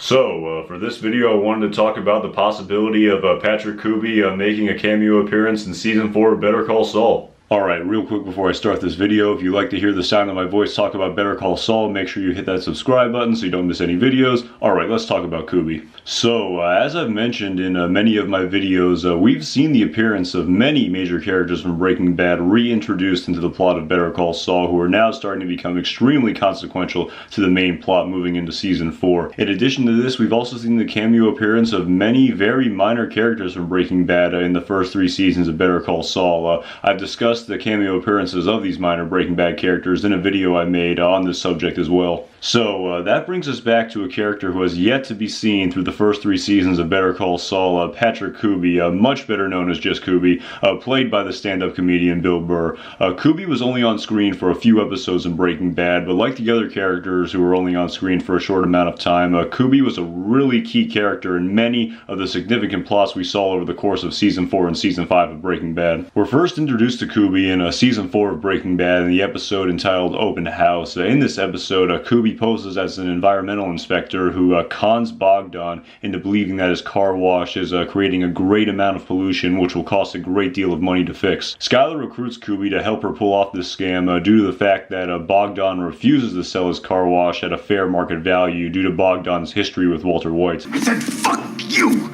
For this video, I wanted to talk about the possibility of Patrick Kuby making a cameo appearance in Season 4 of Better Call Saul. Alright, real quick before I start this video, if you like to hear the sound of my voice talk about Better Call Saul, make sure you hit that subscribe button so you don't miss any videos. Alright, let's talk about Kuby. As I've mentioned in many of my videos, we've seen the appearance of many major characters from Breaking Bad reintroduced into the plot of Better Call Saul, who are now starting to become extremely consequential to the main plot moving into Season 4. In addition to this, we've also seen the cameo appearance of many very minor characters from Breaking Bad in the first 3 seasons of Better Call Saul. I've discussed the cameo appearances of these minor Breaking Bad characters in a video I made on this subject as well. That brings us back to a character who has yet to be seen through the first 3 seasons of Better Call Saul, Patrick Kuby, much better known as just Kuby, played by the stand-up comedian Bill Burr. Kuby was only on screen for a few episodes in Breaking Bad, but like the other characters who were only on screen for a short amount of time, Kuby was a really key character in many of the significant plots we saw over the course of Season 4 and Season 5 of Breaking Bad. We're first introduced to Kuby in Season 4 of Breaking Bad in the episode entitled Open House. In this episode, Kuby poses as an environmental inspector who cons Bogdan into believing that his car wash is creating a great amount of pollution, which will cost a great deal of money to fix. Skyler recruits Kuby to help her pull off this scam due to the fact that Bogdan refuses to sell his car wash at a fair market value due to Bogdan's history with Walter White. I said fuck you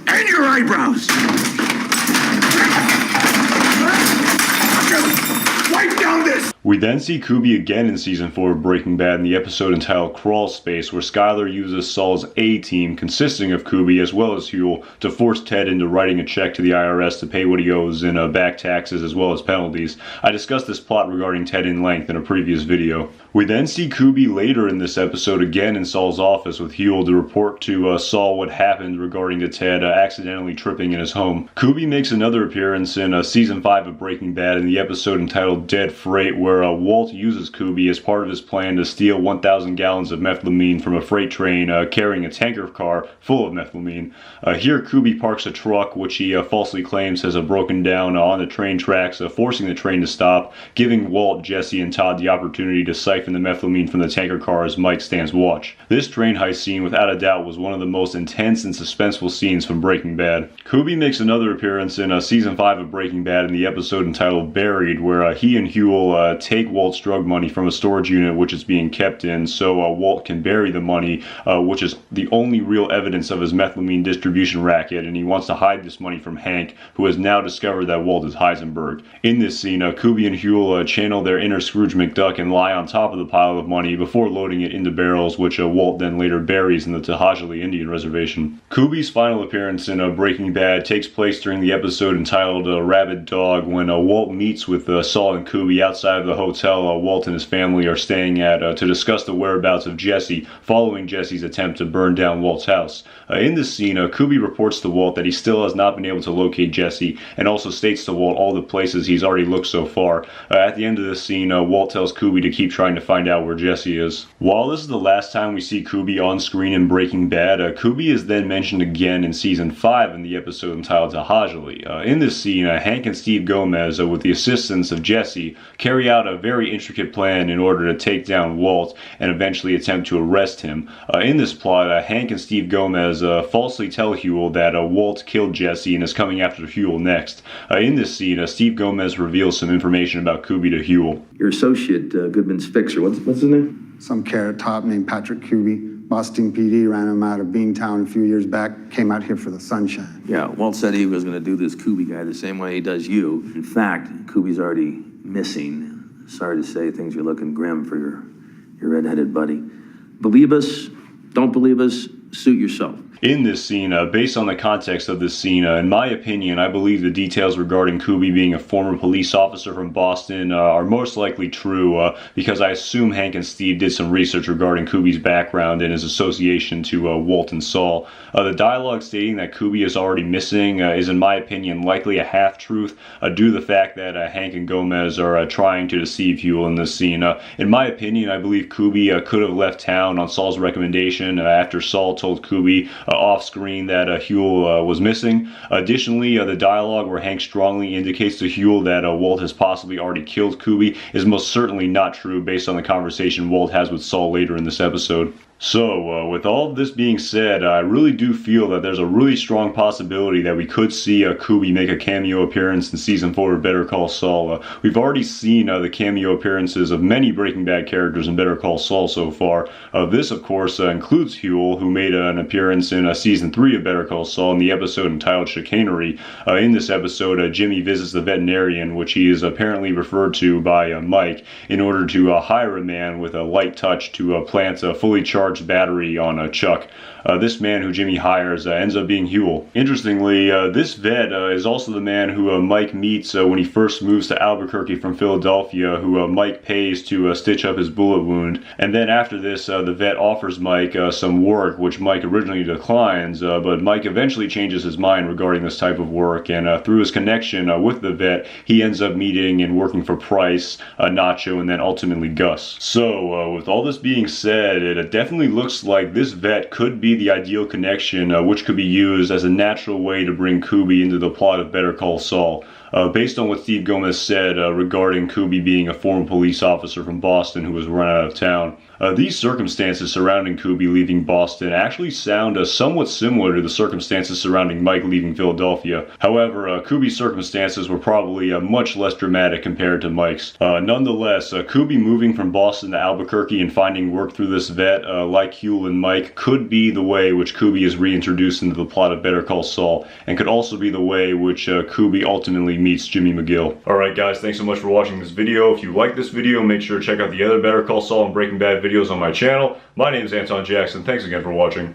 and your eyebrows. Wipe down this! We then see Kuby again in Season 4 of Breaking Bad in the episode entitled Crawl Space, where Skyler uses Saul's A-team, consisting of Kuby as well as Huel, to force Ted into writing a check to the IRS to pay what he owes in back taxes as well as penalties. I discussed this plot regarding Ted in length in a previous video. We then see Kuby later in this episode again in Saul's office with Huel to report to Saul what happened regarding to Ted accidentally tripping in his home. Kuby makes another appearance in Season 5 of Breaking Bad in the episode entitled Dead Freight, where Walt uses Kuby as part of his plan to steal 1,000 gallons of methylamine from a freight train carrying a tanker car full of methylamine. Here Kuby parks a truck which he falsely claims has broken down on the train tracks, forcing the train to stop, giving Walt, Jesse, and Todd the opportunity to siphon the methylamine from the tanker car as Mike stands watch. This train heist scene without a doubt was one of the most intense and suspenseful scenes from Breaking Bad. Kuby makes another appearance in Season 5 of Breaking Bad in the episode entitled Buried, where he and Huel take Walt's drug money from a storage unit which is being kept in so Walt can bury the money, which is the only real evidence of his methylamine distribution racket, and he wants to hide this money from Hank, who has now discovered that Walt is Heisenberg. In this scene, Kuby and Huel channel their inner Scrooge McDuck and lie on top of the pile of money before loading it into barrels, which Walt then later buries in the Tahajali Indian Reservation. Kuby's final appearance in Breaking Bad takes place during the episode entitled Rabid Dog, when Walt meets with Saul and Kuby outside of the hotel Walt and his family are staying at to discuss the whereabouts of Jesse following Jesse's attempt to burn down Walt's house. In this scene, Kuby reports to Walt that he still has not been able to locate Jesse, and also states to Walt all the places he's already looked so far. At the end of this scene, Walt tells Kuby to keep trying to find out where Jesse is. While this is the last time we see Kuby on screen in Breaking Bad, Kuby is then mentioned again in Season 5 in the episode entitled Tahajali. In this scene, Hank and Steve Gomez, with the assistance of Jesse, carry out a very intricate plan in order to take down Walt and eventually attempt to arrest him. In this plot, Hank and Steve Gomez falsely tell Huel that Walt killed Jesse and is coming after Huel next. In this scene, Steve Gomez reveals some information about Kuby to Huel. Your associate, Goodman's fixer, what's his name? Some carrot top named Patrick Kuby. Boston PD ran him out of Beantown a few years back, came out here for the sunshine. Yeah, Walt said he was going to do this Kuby guy the same way he does you. In fact, Kuby's already missing. Sorry to say, things are looking grim for your redheaded buddy. Believe us, don't believe us, suit yourself. In this scene, based on the context of this scene, in my opinion, I believe the details regarding Kuby being a former police officer from Boston are most likely true because I assume Hank and Steve did some research regarding Kuby's background and his association to Walt and Saul. The dialogue stating that Kuby is already missing is, in my opinion, likely a half-truth due to the fact that Hank and Gomez are trying to deceive Huel in this scene. In my opinion, I believe Kuby could have left town on Saul's recommendation after Saul told Kuby off screen that Huel was missing. Additionally, the dialogue where Hank strongly indicates to Huel that Walt has possibly already killed Kuby is most certainly not true based on the conversation Walt has with Saul later in this episode. So, with all of this being said, I really do feel that there's a really strong possibility that we could see Kuby make a cameo appearance in Season 4 of Better Call Saul. We've already seen the cameo appearances of many Breaking Bad characters in Better Call Saul so far. This, of course, includes Huel, who made an appearance in Season 3 of Better Call Saul in the episode entitled Chicanery. In this episode, Jimmy visits the veterinarian, which he is apparently referred to by Mike, in order to hire a man with a light touch to plant a fully charged battery on Chuck. This man who Jimmy hires ends up being Huel. Interestingly, this vet is also the man who Mike meets when he first moves to Albuquerque from Philadelphia, who Mike pays to stitch up his bullet wound. And then after this, the vet offers Mike some work, which Mike originally declines, but Mike eventually changes his mind regarding this type of work, and through his connection with the vet, he ends up meeting and working for Price, Nacho, and then ultimately Gus. So, with all this being said, it definitely looks like this vet could be the ideal connection, which could be used as a natural way to bring Kuby into the plot of Better Call Saul. Based on what Steve Gomez said regarding Kuby being a former police officer from Boston who was run out of town, these circumstances surrounding Kuby leaving Boston actually sound somewhat similar to the circumstances surrounding Mike leaving Philadelphia. However, Kuby's circumstances were probably much less dramatic compared to Mike's. Nonetheless, Kuby moving from Boston to Albuquerque and finding work through this vet, like Huel and Mike, could be the way which Kuby is reintroduced into the plot of Better Call Saul, and could also be the way which Kuby ultimately meets Jimmy McGill. Alright guys, thanks so much for watching this video. If you like this video, make sure to check out the other Better Call Saul and Breaking Bad videos on my channel. My name is Anton Jackson. Thanks again for watching.